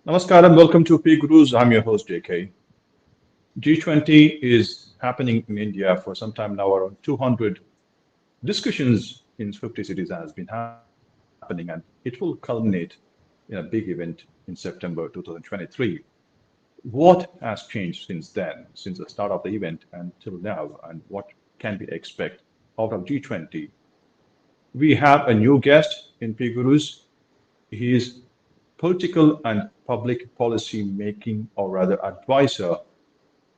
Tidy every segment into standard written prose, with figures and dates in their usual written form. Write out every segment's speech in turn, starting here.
Namaskar and welcome to PGurus. I'm your host JK. G20 is happening in India for some time now. Around 200 discussions in 50 cities has been happening, and it will culminate in a big event in September 2023. What has changed since then, since the start of the event until now, and what can we expect out of G20? We have a new guest in PGurus. He is political and public policy making, or rather advisor,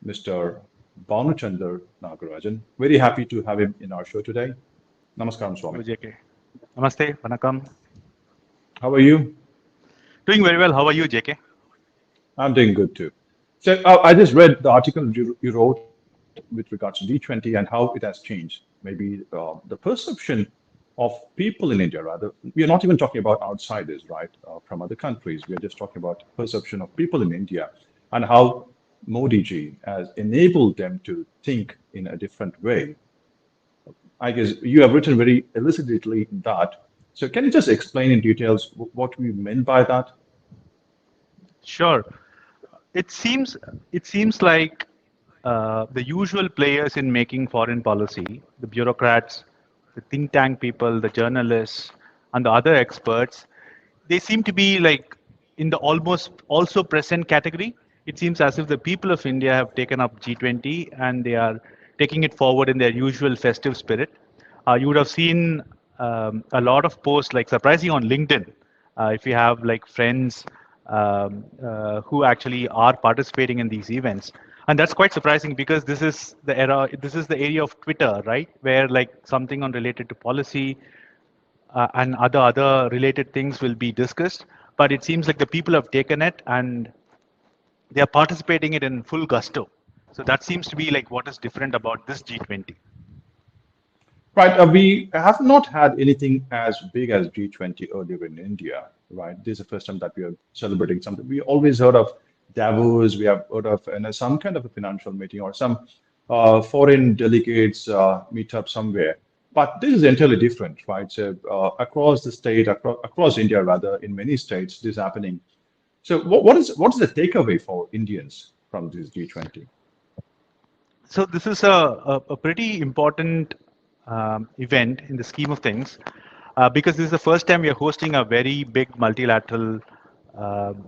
Mr. Banuchandar Nagarajan. Very happy to have him in our show today. Namaskaram, Swami. JK. Namaste, Vanakkam. How are you? Doing very well. How are you, JK? I'm doing good too. So I just read the article you wrote with regards to G20 and how it has changed. Maybe the perception of people in India, rather, we are not even talking about outsiders, right, from other countries. We are just talking about perception of people in India and how Modi ji has enabled them to think in a different way. I guess you have written very elucidly in that. So can you just explain in details what we meant by that? Sure. It seems like the usual players in making foreign policy, the bureaucrats, the think tank people, the journalists, and the other experts, they seem to be like in the almost also present category. It seems as if the people of India have taken up G20 and they are taking it forward in their usual festive spirit. You would have seen a lot of posts, like surprising on LinkedIn, if you have like friends who actually are participating in these events. And that's quite surprising because this is the area of Twitter, right? Where like something on related to policy and other related things will be discussed. But it seems like the people have taken it and they are participating it in full gusto. So that seems to be like what is different about this G20. Right. We have not had anything as big as G20 earlier in India, right? This is the first time that we are celebrating something. We always heard of Davos, we have heard of some kind of a financial meeting or some foreign delegates meet up somewhere. But this is entirely different, right? So across the state, across India rather, in many states, this is happening. So what is the takeaway for Indians from this G20? So this is a pretty important event in the scheme of things because this is the first time we are hosting a very big multilateral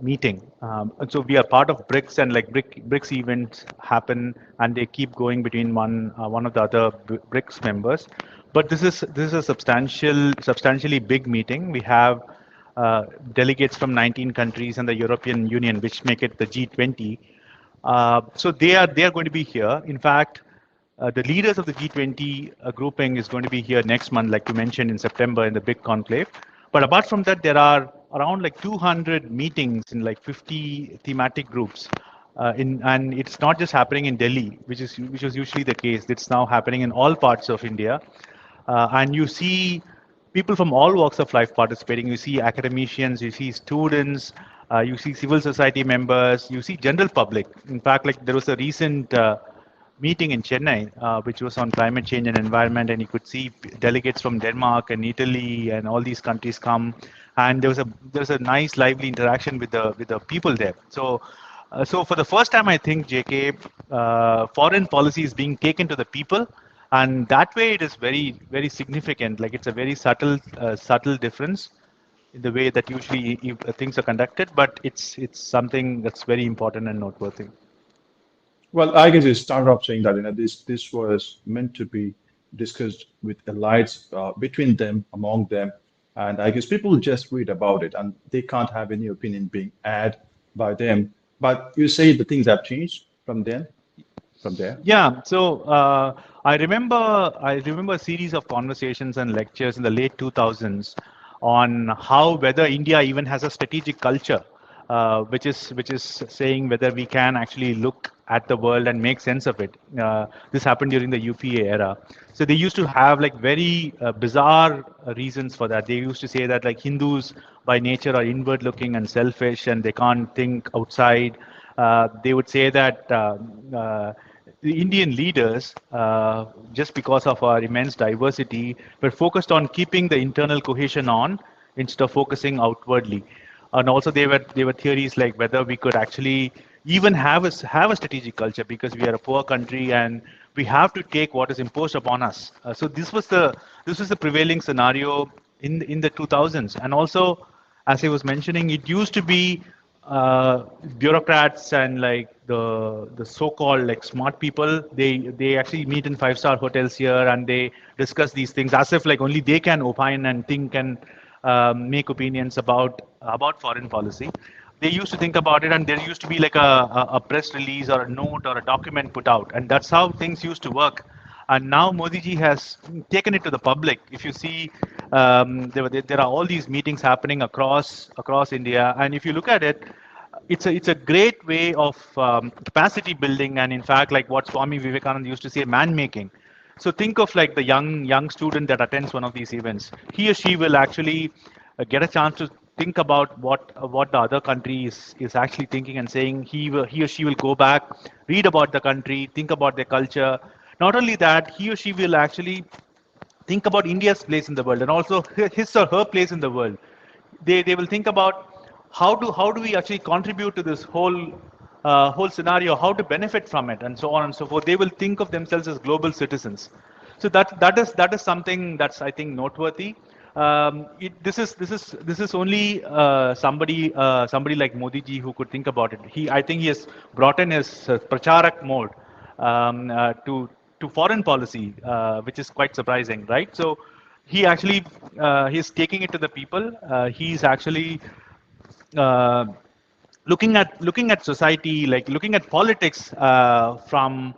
meeting. And so we are part of BRICS, and like BRICS events happen and they keep going between one of the other BRICS members. But this is a substantially big meeting. We have delegates from 19 countries and the European Union, which make it the G20. So they are going to be here. In fact, the leaders of the G20 grouping is going to be here next month, like you mentioned, in September in the big conclave. But apart from that, there are around like 200 meetings in like 50 thematic groups. And it's not just happening in Delhi, which was usually the case. It's now happening in all parts of India. And you see people from all walks of life participating. You see academicians, you see students, you see civil society members, you see general public. In fact, like there was a recent meeting in Chennai, which was on climate change and environment, and you could see delegates from Denmark and Italy and all these countries come, and there was a nice lively interaction with the people there. So for the first time, I think JK, foreign policy is being taken to the people, and that way it is very very significant. Like it's a very subtle difference in the way that usually things are conducted, but it's something that's very important and noteworthy. Well, I guess you started off saying that this was meant to be discussed with allies between them, among them, and I guess people just read about it and they can't have any opinion being aired by them. But you say the things have changed from then, from there. Yeah. So I remember a series of conversations and lectures in the late 2000s on how whether India even has a strategic culture, which is saying whether we can actually look at the world and make sense of it. This happened during the UPA era. So they used to have like very bizarre reasons for that. They used to say that like Hindus by nature are inward looking and selfish and they can't think outside. They would say that the Indian leaders, just because of our immense diversity, were focused on keeping the internal cohesion on instead of focusing outwardly. and also there were theories like whether we could actually even have a strategic culture, because we are a poor country and we have to take what is imposed upon us. So this was the prevailing scenario in the 2000s. And also, as I was mentioning, it used to be bureaucrats and like the so-called like smart people. They actually meet in five-star hotels here and they discuss these things as if like only they can opine and think and make opinions about foreign policy. They used to think about it, and there used to be like a press release or a note or a document put out, and that's how things used to work. And now Modi ji has taken it to the public. If you see, there are all these meetings happening across India, and if you look at it, it's a great way of capacity building, and in fact, like what Swami Vivekananda used to say, man making. So think of like the young student that attends one of these events. He or she will actually get a chance to think about what the other country is actually thinking and saying. He or she will go back, read about the country, think about their culture. Not only that, he or she will actually think about India's place in the world and also his or her place in the world. They will think about how do we actually contribute to this whole scenario, how to benefit from it, and so on and so forth. They will think of themselves as global citizens. So that is something that's, I think, noteworthy. This is only somebody like Modi ji who could think about it. I think he has brought in his pracharak mode to foreign policy, which is quite surprising, right? So he's taking it to the people. He's actually uh, looking at society, like looking at politics from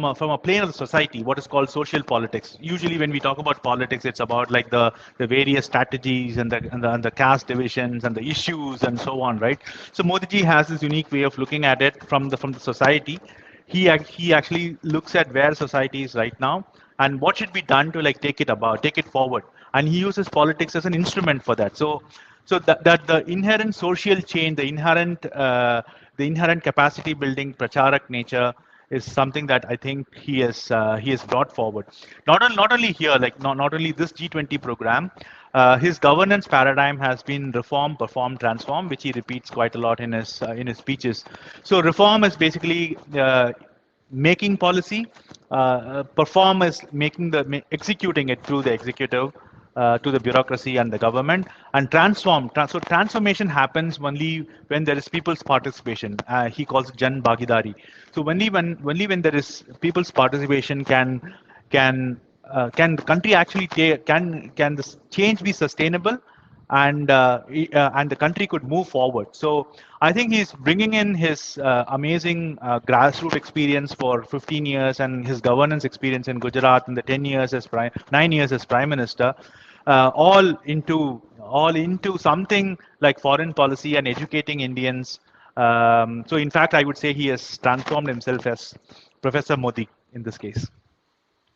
a plane of the society, what is called social politics. Usually, when we talk about politics, it's about like the various strategies and the caste divisions and the issues and so on, right? So Modi ji has this unique way of looking at it from the society. He actually looks at where society is right now and what should be done to like take it forward, and he uses politics as an instrument for that. So that the inherent social change, the inherent capacity building pracharak nature is something that I think he has brought forward. Not only here, like not only this G20 program, his governance paradigm has been reform, perform, transform, which he repeats quite a lot in his speeches. So reform is basically making policy, perform is executing it through the executive, to the bureaucracy and the government, and so transformation happens only when there is people's participation. He calls it Jan Bhagidari. So only when there is people's participation can the country actually can this change be sustainable, and the country could move forward. So I think he's bringing in his amazing grassroots experience for 15 years and his governance experience in Gujarat in the 9 years as prime minister, all into something like foreign policy and educating Indians. So in fact, I would say he has transformed himself as Professor Modi in this case.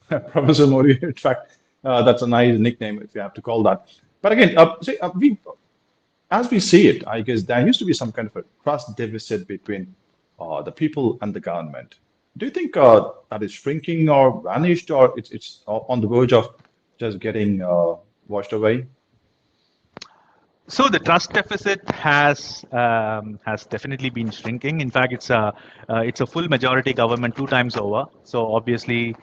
Professor Modi, in fact, that's a nice nickname if you have to call that. But again, as we see it, I guess there used to be some kind of a trust deficit between the people and the government. Do you think that is shrinking or vanished, or it's on the verge of just getting washed away? So the trust deficit has definitely been shrinking. In fact, it's a full majority government 2 times over. So obviously,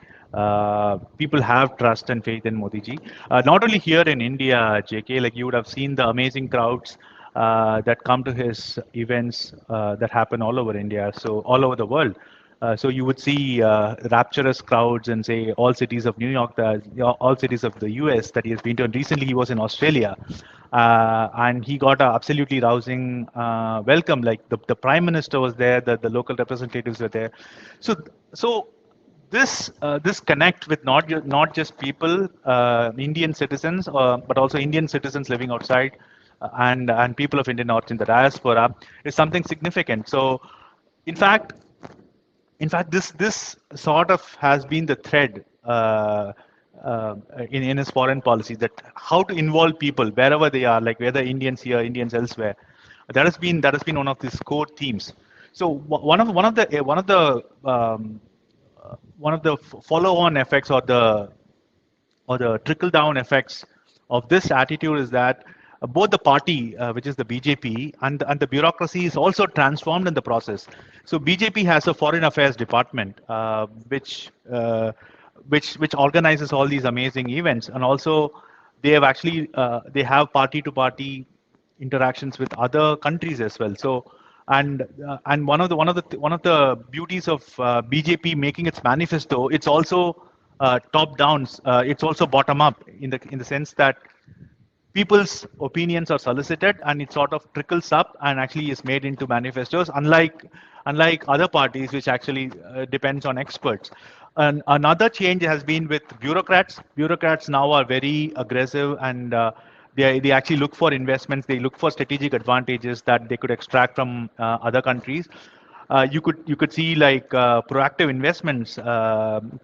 people have trust and faith in Modi ji. Not only here in India, JK, like you would have seen the amazing crowds that come to his events that happen all over India, so all over the world. So you would see rapturous crowds in, say, all cities of New York, all cities of the US that he has been to. And recently he was in Australia, and he got a absolutely rousing welcome. Like the prime minister was there, the local representatives were there. So this connect with not just people, Indian citizens, but also Indian citizens living outside, and people of Indian origin, the diaspora, is something significant. So in fact, this sort of has been the thread in his foreign policy, that how to involve people wherever they are, like whether Indians here, Indians elsewhere. That has been one of these core themes. So one of the follow-on effects or the trickle-down effects of this attitude is that both the party, which is the BJP, and the bureaucracy is also transformed in the process. So BJP has a foreign affairs department, which organizes all these amazing events, and also they have actually they have party to party interactions with other countries as well. So, and one of the beauties of BJP making its manifesto, it's also top down. It's also bottom up in the sense that people's opinions are solicited and it sort of trickles up and actually is made into manifestos, unlike other parties which actually depends on experts. And another change has been with bureaucrats now are very aggressive, and they actually look for investments, they look for strategic advantages that they could extract from other countries. You could see like proactive investments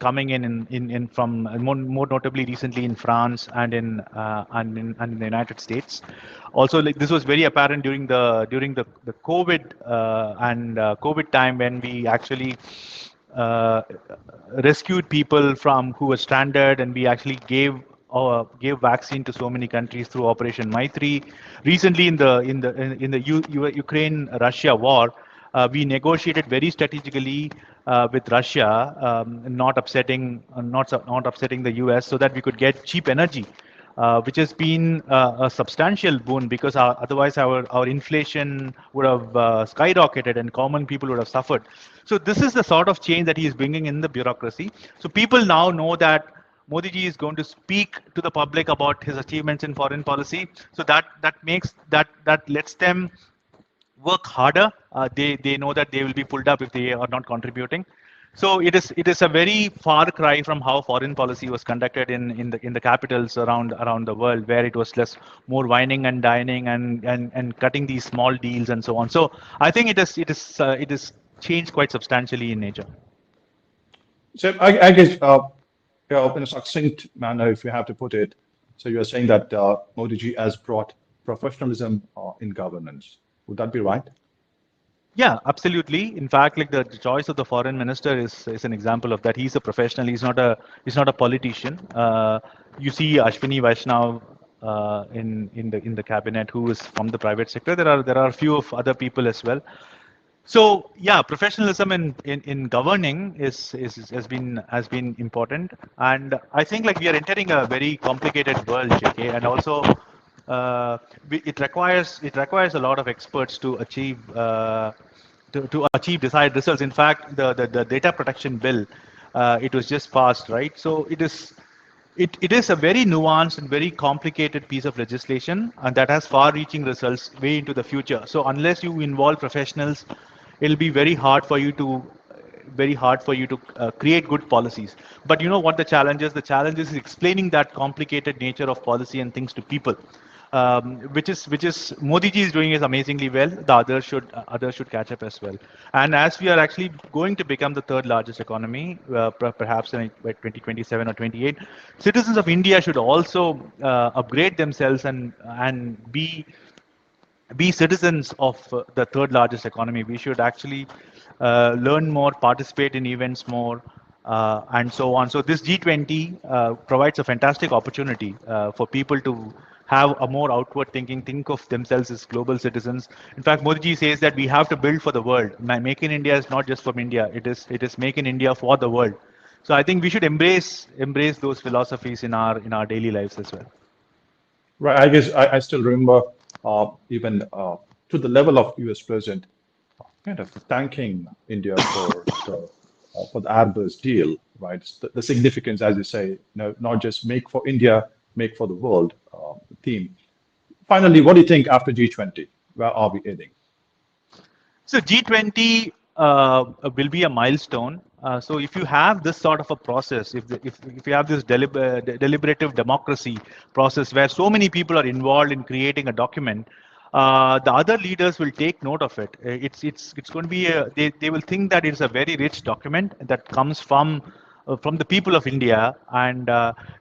coming in from more notably recently in France and in the United States. Also, like this was very apparent during the COVID COVID time, when we actually uh, rescued people from who were stranded, and we actually gave vaccine to so many countries through Operation Maitri. Recently, in the Ukraine Russia war, we negotiated very strategically with Russia, not upsetting the US, so that we could get cheap energy, which has been a substantial boon, because otherwise our inflation would have skyrocketed and common people would have suffered. So this is the sort of change that he is bringing in the bureaucracy. So people now know that Modi ji is going to speak to the public about his achievements in foreign policy. So that lets them work harder. They know that they will be pulled up if they are not contributing. So it is a very far cry from how foreign policy was conducted in the capitals around the world, where it was less more whining and dining and cutting these small deals and so on. So I think it is changed quite substantially in nature. So I guess, in a succinct manner, if you have to put it, so you're saying that Modi ji has brought professionalism in governance. Would that be right? Yeah, absolutely. In fact, like the choice of the foreign minister is an example of that. He's a professional. He's not a politician. You see Ashwini Vaishnav in the cabinet, who is from the private sector. There are a few of other people as well. So yeah, professionalism in governing has been important, and I think like we are entering a very complicated world, JK, and also it requires a lot of experts to achieve desired results. In fact, the data protection bill, it was just passed, right? So it is a very nuanced and very complicated piece of legislation, and that has far-reaching results way into the future. So unless you involve professionals, it'll be very hard for you to create good policies. But you know what the challenge is? The challenge is explaining that complicated nature of policy and things to people, which is Modi ji is doing is amazingly well. The others should catch up as well. And as we are actually going to become the third largest economy, perhaps by 2027 or 28, citizens of India should also upgrade themselves and be citizens of the third largest economy. We should actually learn more, participate in events more, and so on. So this G20 provides a fantastic opportunity for people to have a more outward thinking, think of themselves as global citizens. In fact, Modi ji says that we have to build for the world. Make in India is not just from India. It is make in India for the world. So I think we should embrace those philosophies in our daily lives as well. Right. I guess I still remember even to the level of US President kind of thanking India for the Airbus deal, right? The significance, as you say, not just make for India, make for the world theme. Finally, what do you think after G20? Where are we heading? So G20 will be a milestone. So if you have this sort of a process, if you have this deliberative democracy process where so many people are involved in creating a document, the other leaders will take note of it. It's going to be they will think that it's a very rich document that comes from the people of India, and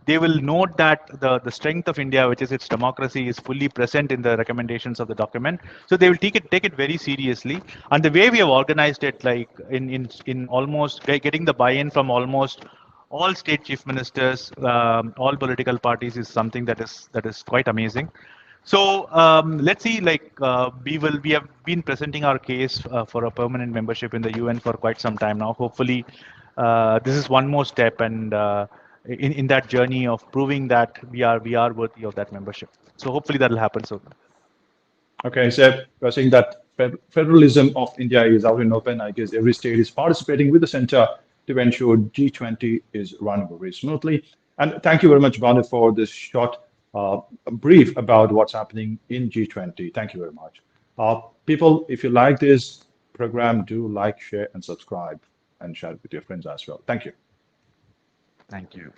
they will note that the strength of India, which is its democracy, is fully present in the recommendations of the document. So they will take it very seriously. And the way we have organized it, like in almost getting the buy-in from almost all state chief ministers, all political parties, is something that is quite amazing. So let's see. We have been presenting our case for a permanent membership in the UN for quite some time now. Hopefully, this is one more step, and in that journey of proving that we are worthy of that membership. So hopefully that will happen soon. Okay, so you're saying that federalism of India is out in open. I guess every state is participating with the center to ensure G20 is running very smoothly. And thank you very much, Banu, for this short brief about what's happening in G20. Thank you very much. People, if you like this program, do like, share, and subscribe, and share it with your friends as well. Thank you. Thank you.